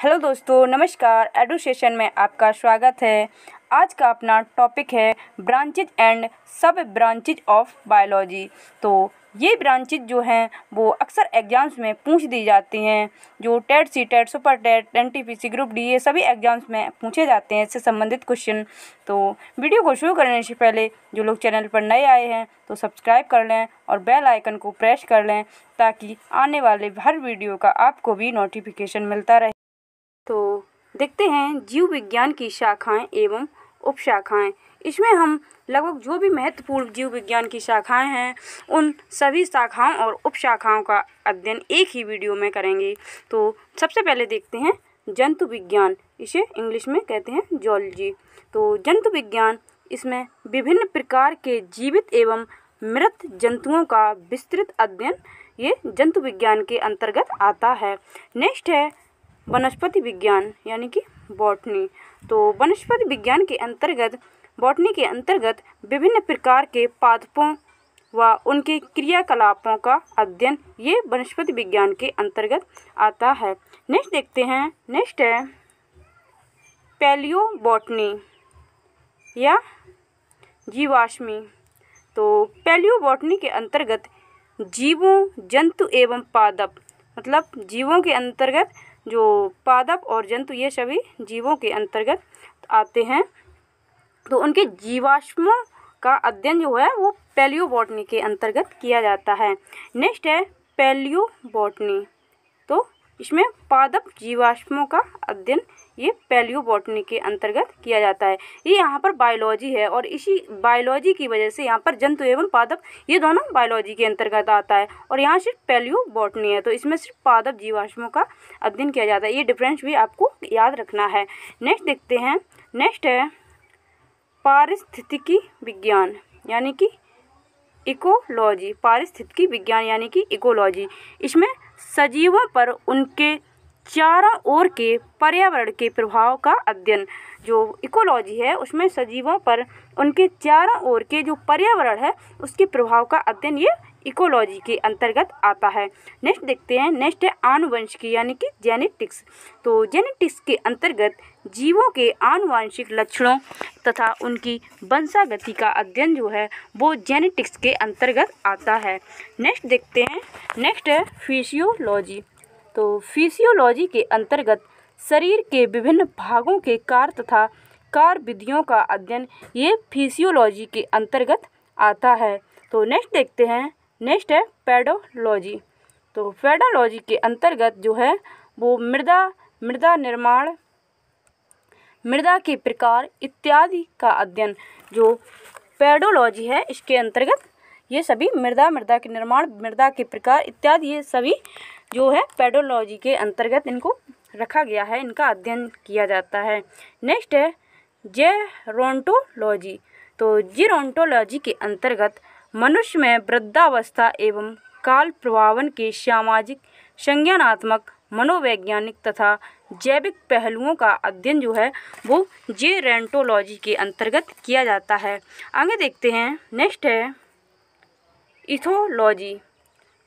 Hello दोस्तों, नमस्कार। एडुसेशन में आपका स्वागत है। आज का अपना टॉपिक है ब्रांचेज एंड सब ब्रांचेज ऑफ बायोलॉजी। तो ये ब्रांचेज जो हैं वो अक्सर एग्जाम्स में पूछ दी जाती हैं। जो TET, C TET, super TET, NTPC, group D, ये सभी एग्जाम्स में पूछे जाते हैं इससे संबंधित क्वेश्चन। तो वीडियो को शुरू करने से पहले जो लोग चैनल पर नए आए हैं तो सब्सक्राइब कर लें और बेल आइकन को प्रेस कर लें ताकि आने वाले हर वीडियो का आपको भी नोटिफिकेशन मिलता रहे। तो देखते हैं जीव विज्ञान की शाखाएं एवं उपशाखाएं। इसमें हम लगभग जो भी महत्वपूर्ण जीव विज्ञान की शाखाएं हैं उन सभी शाखाओं और उपशाखाओं का अध्ययन एक ही वीडियो में करेंगे। तो सबसे पहले देखते हैं जंतु विज्ञान, इसे इंग्लिश में कहते हैं जूलॉजी। तो जंतु विज्ञान, इसमें विभिन्न प्रकार के जीवित एवं मृत जंतुओं का विस्तृत अध्ययन ये जंतु विज्ञान के अंतर्गत आता है। नेक्स्ट है वनस्पति विज्ञान यानी कि बॉटनी। तो वनस्पति विज्ञान के अंतर्गत, बॉटनी के अंतर्गत विभिन्न प्रकार के पादपों व उनके क्रियाकलापों का अध्ययन ये वनस्पति विज्ञान के अंतर्गत आता है। नेक्स्ट देखते हैं, नेक्स्ट है पैलियोबॉटनी या जीवाश्मी। तो पैलियोबॉटनी के अंतर्गत जीवों, जंतु एवं पादप, मतलब जीवों के अंतर्गत जो पादप और जंतु ये सभी जीवों के अंतर्गत आते हैं। तो उनके जीवाश्मों का अध्ययन जो है वो पैलियोबॉटनी के अंतर्गत किया जाता है। नेक्स्ट है पैलियोबॉटनी। तो इसमें पादप जीवाश्मों का अध्ययन ये पैलियोबॉटनी के अंतर्गत किया जाता है। ये यहाँ पर बायोलॉजी है और इसी बायोलॉजी की वजह से यहाँ पर जंतु एवं पादप ये दोनों बायोलॉजी के अंतर्गत आता है और यहाँ सिर्फ पैलियोबॉटनी है। तो इसमें सिर्फ पादप जीवाश्मों का अध्ययन किया जाता है। ये डिफरेंस भी आपको याद रखना है। नेक्स्ट देखते हैं, नेक्स्ट है पारिस्थितिकी विज्ञान यानी कि इकोलॉजी। पारिस्थितिकी विज्ञान यानी कि इकोलॉजी, इसमें सजीवों पर उनके चारों ओर के पर्यावरण के प्रभाव का अध्ययन। जो इकोलॉजी है उसमें सजीवों पर उनके चारों ओर के जो पर्यावरण है उसके प्रभाव का अध्ययन ये इकोलॉजी के अंतर्गत आता है। नेक्स्ट देखते हैं, नेक्स्ट है आनुवंशिकी यानी कि जेनेटिक्स। तो जेनेटिक्स के अंतर्गत जीवों के आनुवंशिक लक्षणों तथा उनकी वंशागति का अध्ययन जो है वो जेनेटिक्स के अंतर्गत आता है। नेक्स्ट देखते हैं, नेक्स्ट है फिजियोलॉजी। तो फिजियोलॉजी के अंतर्गत शरीर के विभिन्न भागों के कार्य तथा कार्य विधियों का अध्ययन ये फिजियोलॉजी के अंतर्गत आता है। तो नेक्स्ट देखते हैं, नेक्स्ट है पेडोलॉजी। तो पेडोलॉजी के अंतर्गत जो है वो मृदा निर्माण, मृदा के प्रकार इत्यादि का अध्ययन। जो पेडोलॉजी है इसके अंतर्गत ये सभी मृदा के निर्माण, मृदा के प्रकार इत्यादि ये सभी जो है पेडोलॉजी के अंतर्गत इनको रखा गया है, इनका अध्ययन किया जाता है। नेक्स्ट है जेरोंटोलॉजी। तो जेरोंटोलॉजी के अंतर्गत मनुष्य में वृद्धावस्था एवं काल प्रभावन के सामाजिक, संज्ञानात्मक, मनोवैज्ञानिक तथा जैविक पहलुओं का अध्ययन जो है वो जेरोंटोलॉजी के अंतर्गत किया जाता है। आगे देखते हैं, नेक्स्ट है इथोलॉजी।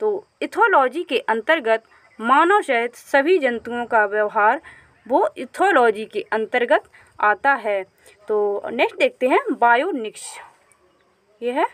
तो इथोलॉजी के अंतर्गत मानव सहित सभी जंतुओं का व्यवहार वो इथोलॉजी के अंतर्गत आता है। तो नेक्स्ट देखते हैं बायोनिक्स। ये है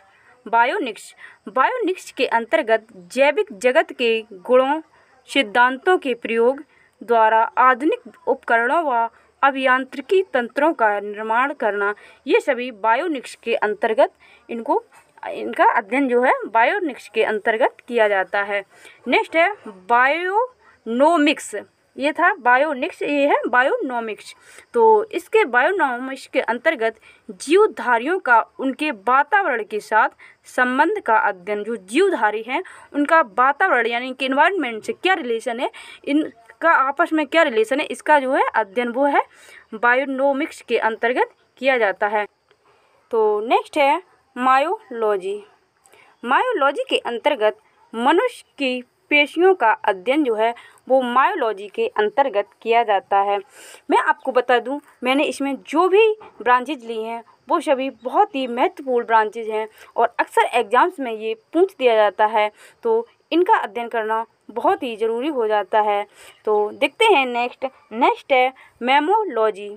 बायोनिक्स। बायोनिक्स के अंतर्गत जैविक जगत के गुणों, सिद्धांतों के प्रयोग द्वारा आधुनिक उपकरणों व अभियांत्रिकी तंत्रों का निर्माण करना, ये सभी बायोनिक्स के अंतर्गत इनका अध्ययन जो है बायोनिक्स के अंतर्गत किया जाता है। नेक्स्ट है बायोनोमिक्स। ये था बायोनिक्स, ये है बायोनोमिक्स। तो इसके बायोनोमिक्स के अंतर्गत जीवधारियों का उनके वातावरण के साथ संबंध का अध्ययन। जो जीवधारी हैं उनका वातावरण यानी कि इन्वायरमेंट से क्या रिलेशन है, इनका आपस में क्या रिलेशन है, इसका जो है अध्ययन वो है बायोनोमिक्स के अंतर्गत किया जाता है। तो नेक्स्ट है मायोलॉजी। मायोलॉजी के अंतर्गत मनुष्य की पेशियों का अध्ययन जो है वो मायोलॉजी के अंतर्गत किया जाता है। मैं आपको बता दूं, मैंने इसमें जो भी ब्रांचेज ली हैं वो सभी बहुत ही महत्वपूर्ण ब्रांचेज हैं और अक्सर एग्जाम्स में ये पूछ दिया जाता है। तो इनका अध्ययन करना बहुत ही ज़रूरी हो जाता है। तो देखते हैं नेक्स्ट है मैमोलॉजी।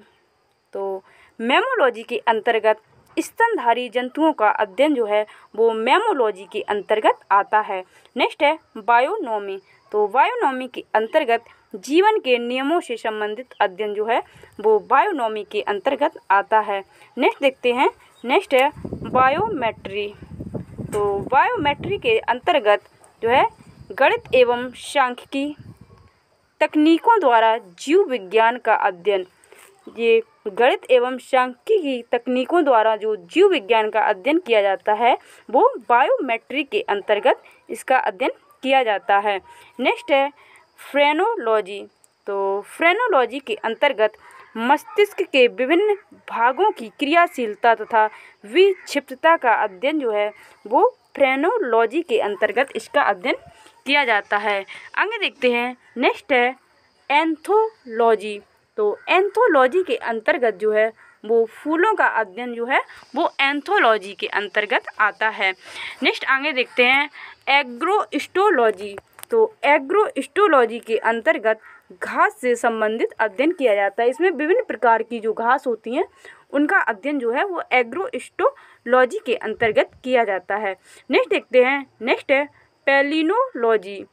तो मैमोलॉजी के अंतर्गत स्तनधारी जंतुओं का अध्ययन जो है वो मैमोलॉजी के अंतर्गत आता है। नेक्स्ट है बायोनॉमी। तो बायोनॉमी के अंतर्गत जीवन के नियमों से संबंधित अध्ययन जो है वो बायोनॉमी के अंतर्गत आता है। नेक्स्ट देखते हैं, नेक्स्ट है बायोमेट्री। तो बायोमेट्री के अंतर्गत जो है गणित एवं सांख्यिकी तकनीकों द्वारा जीव विज्ञान का अध्ययन, ये गणित एवं सांख्यिकी तकनीकों द्वारा जो जीव विज्ञान का अध्ययन किया जाता है वो बायोमेट्री के अंतर्गत इसका अध्ययन किया जाता है। नेक्स्ट है फ्रेनोलॉजी। तो फ्रेनोलॉजी के अंतर्गत मस्तिष्क के विभिन्न भागों की क्रियाशीलता तथा विक्षिप्तता का अध्ययन जो है वो फ्रेनोलॉजी के अंतर्गत इसका अध्ययन किया जाता है। आगे देखते हैं, नेक्स्ट है एंथोलॉजी। तो एंथोलॉजी के अंतर्गत जो है वो फूलों का अध्ययन जो है वो एंथोलॉजी के अंतर्गत आता है। नेक्स्ट आगे देखते हैं एग्रोस्टोलॉजी। तो एग्रोस्टोलॉजी के अंतर्गत घास से संबंधित अध्ययन किया जाता है। इसमें विभिन्न प्रकार की जो घास होती हैं उनका अध्ययन जो है वो एग्रोस्टोलॉजी के अंतर्गत किया जाता है। नेक्स्ट देखते हैं, नेक्स्ट है पैलिनोलॉजी।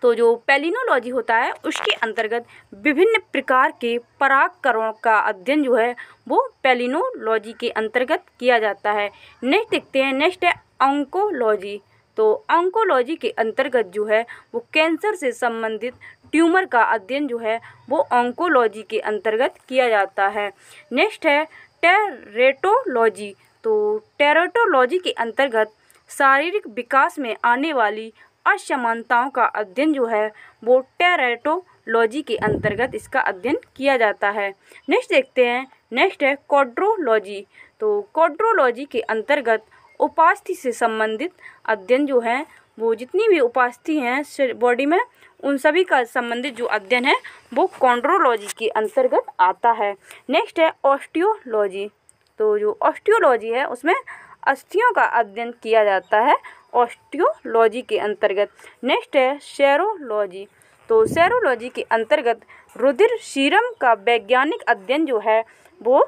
तो जो पैलिनोलॉजी होता है उसके अंतर्गत विभिन्न प्रकार के परागकणों का अध्ययन जो है वो पैलिनोलॉजी के अंतर्गत किया जाता है। नेक्स्ट देखते हैं, नेक्स्ट है ऑन्कोलॉजी। तो ऑन्कोलॉजी के अंतर्गत जो है वो कैंसर से संबंधित ट्यूमर का अध्ययन जो है वो ऑन्कोलॉजी के अंतर्गत किया जाता है। नेक्स्ट है टेरेटोलॉजी। तो टेरेटोलॉजी के अंतर्गत शारीरिक विकास में आने वाली असमानताओं का अध्ययन जो है वो टेरेटोलॉजी के अंतर्गत इसका अध्ययन किया जाता है। नेक्स्ट देखते हैं, नेक्स्ट है क्वाड्रोलॉजी। तो क्वाड्रोलॉजी के अंतर्गत उपास्थि से संबंधित अध्ययन जो है वो जितनी भी उपास्थि हैं बॉडी में उन सभी का संबंधित जो अध्ययन है वो क्वाड्रोलॉजी के अंतर्गत आता है। नेक्स्ट है ऑस्टियोलॉजी। तो जो ऑस्टियोलॉजी है उसमें अस्थियों का अध्ययन किया जाता है ऑस्टियोलॉजी के अंतर्गत। नेक्स्ट है सेरोलॉजी। तो सेरोलॉजी के अंतर्गत रुधिर सीरम का वैज्ञानिक अध्ययन जो है वो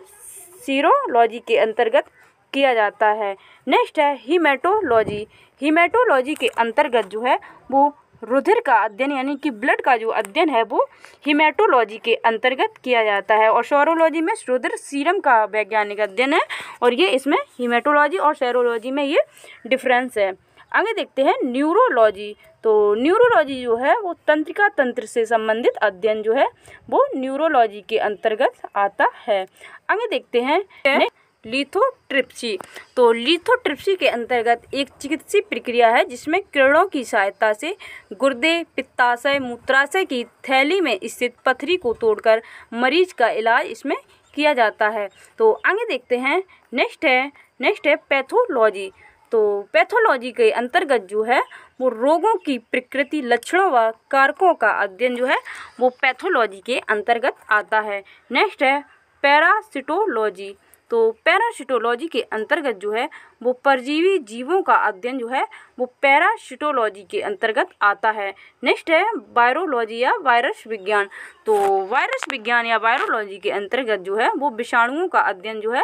सीरोलॉजी के अंतर्गत किया जाता है। नेक्स्ट है हीमेटोलॉजी। हीमेटोलॉजी के अंतर्गत जो है वो रुधिर का अध्ययन यानी कि ब्लड का जो अध्ययन है वो हीमेटोलॉजी के अंतर्गत किया जाता है। और सेरोलॉजी में रुधिर सीरम का वैज्ञानिक अध्ययन है और ये इसमें हीमेटोलॉजी और सेरोलॉजी में ये डिफरेंस है। आगे देखते हैं न्यूरोलॉजी। तो न्यूरोलॉजी जो है वो तंत्रिका तंत्र से संबंधित अध्ययन जो है वो न्यूरोलॉजी के अंतर्गत आता है। आगे देखते हैं लिथोट्रिप्सी। तो लिथोट्रिप्सी के अंतर्गत एक चिकित्सीय प्रक्रिया है जिसमें किरणों की सहायता से गुर्दे, पित्ताशय, मूत्राशय की थैली में स्थित पथरी को तोड़कर मरीज का इलाज इसमें किया जाता है। तो आगे देखते हैं, नेक्स्ट है पैथोलॉजी। तो पैथोलॉजी के अंतर्गत जो है वो रोगों की प्रकृति, लक्षणों व कारकों का अध्ययन जो है वो पैथोलॉजी के अंतर्गत आता है। नेक्स्ट है पैरासिटोलॉजी। तो पैरासिटोलॉजी के अंतर्गत जो है वो परजीवी जीवों का अध्ययन जो है वो पैरासिटोलॉजी के अंतर्गत आता है। नेक्स्ट है वायरोलॉजी या वायरस विज्ञान। तो वायरस विज्ञान या वायरोलॉजी के अंतर्गत जो है वो विषाणुओं का अध्ययन जो है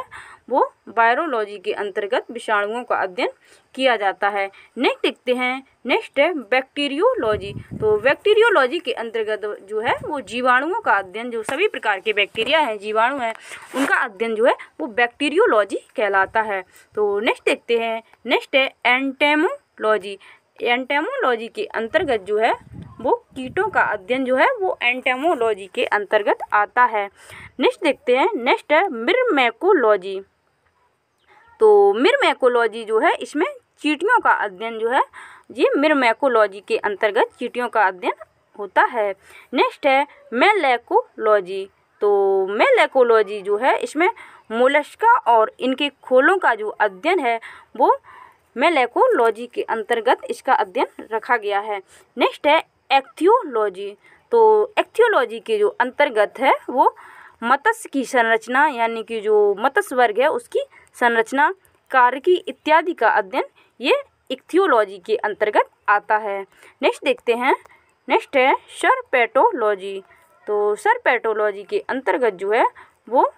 वो वायरोलॉजी के अंतर्गत विषाणुओं का अध्ययन किया जाता है। नेक्स्ट देखते हैं, नेक्स्ट है बैक्टीरियोलॉजी। तो बैक्टीरियोलॉजी के अंतर्गत जो है वो जीवाणुओं का अध्ययन, जो सभी प्रकार के बैक्टीरिया हैं, जीवाणु हैं, उनका अध्ययन जो है वो बैक्टीरियोलॉजी कहलाता है। तो नेक्स्ट देखते हैं, नेक्स्ट है एंटेमोलॉजी। एंटेमोलॉजी के अंतर्गत जो है वो कीटों का अध्ययन जो है वो एंटेमोलॉजी के अंतर्गत आता है। नेक्स्ट देखते हैं, नेक्स्ट है मिरमैकोलॉजी। तो मिरमैकोलॉजी जो है इसमें चींटियों का अध्ययन जो है ये मिरमैकोलॉजी के अंतर्गत चींटियों का अध्ययन होता है। नेक्स्ट है मेलैकोलॉजी। तो मेलैकोलॉजी जो है इसमें मोलस्का और इनके खोलों का जो अध्ययन है वो मेलैकोलॉजी के अंतर्गत इसका अध्ययन रखा गया है। नेक्स्ट है एक्थियोलॉजी। तो एक्थियोलॉजी के जो अंतर्गत है वो मत्स्य की संरचना यानी कि जो मत्स्य वर्ग है उसकी संरचना, कार्यकी इत्यादि का अध्ययन ये इक्थियोलॉजी के अंतर्गत आता है। नेक्स्ट देखते हैं, नेक्स्ट है सर्पेटोलॉजी। तो सर्पेटोलॉजी के अंतर्गत जो है वो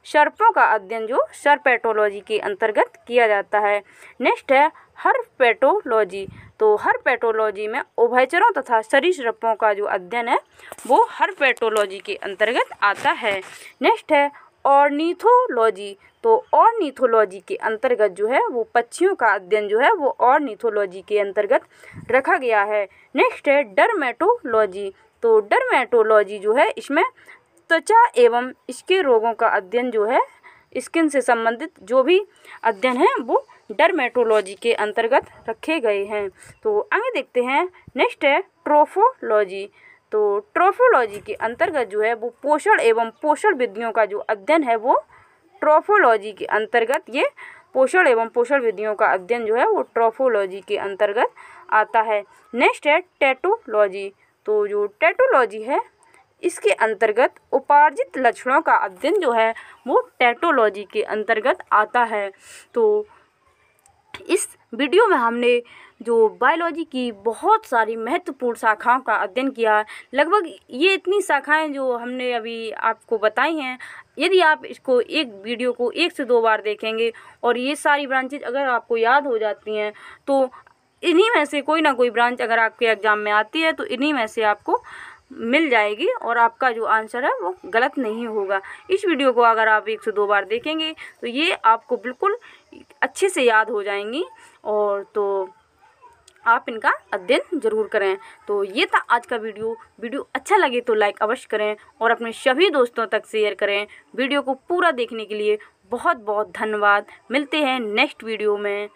सर्पों का अध्ययन जो सर्पेटोलॉजी के अंतर्गत किया जाता है। नेक्स्ट है हर्पेटोलॉजी। तो हर्पेटोलॉजी में उभयचरों तथा सरीसृपों का जो अध्ययन है वो हर्पेटोलॉजी के अंतर्गत आता है। नेक्स्ट है ऑर्निथोलॉजी। तो ऑर्निथोलॉजी के अंतर्गत जो है वो पक्षियों का अध्ययन जो है वो ऑर्निथोलॉजी के अंतर्गत रखा गया है। नेक्स्ट है डर्मेटोलॉजी। तो डर्मेटोलॉजी जो है इसमें त्वचा एवं इसके रोगों का अध्ययन जो है, स्किन से संबंधित जो भी अध्ययन है वो डर्मेटोलॉजी के अंतर्गत रखे गए हैं। तो आगे देखते हैं, नेक्स्ट है ट्रोफोलॉजी। तो ट्रोफोलॉजी के अंतर्गत जो है वो पोषण एवं पोषण विधियों का जो अध्ययन है वो ट्रोफोलॉजी के अंतर्गत, ये पोषण एवं पोषण विधियों का अध्ययन जो है वो ट्रोफोलॉजी के अंतर्गत आता है। नेक्स्ट है टैटोलॉजी। तो जो टैटोलॉजी है इसके अंतर्गत उपार्जित लक्षणों का अध्ययन जो है वो टैटोलॉजी के अंतर्गत आता है। तो इस वीडियो में हमने जो बायोलॉजी की बहुत सारी महत्वपूर्ण शाखाओं का अध्ययन किया। लगभग ये इतनी शाखाएं जो हमने अभी आपको बताई हैं, यदि आप इसको एक वीडियो को 1 से 2 बार देखेंगे और ये सारी ब्रांचेज अगर आपको याद हो जाती हैं तो इन्हीं में से कोई ना कोई ब्रांच अगर आपके एग्ज़ाम में आती है तो इन्हीं में से आपको मिल जाएगी और आपका जो आंसर है वो गलत नहीं होगा। इस वीडियो को अगर आप 1 से 2 बार देखेंगे तो ये आपको बिल्कुल अच्छे से याद हो जाएंगी, और तो आप इनका अध्ययन ज़रूर करें। तो ये था आज का वीडियो अच्छा लगे तो लाइक अवश्य करें और अपने सभी दोस्तों तक शेयर करें। वीडियो को पूरा देखने के लिए बहुत बहुत धन्यवाद। मिलते हैं नेक्स्ट वीडियो में।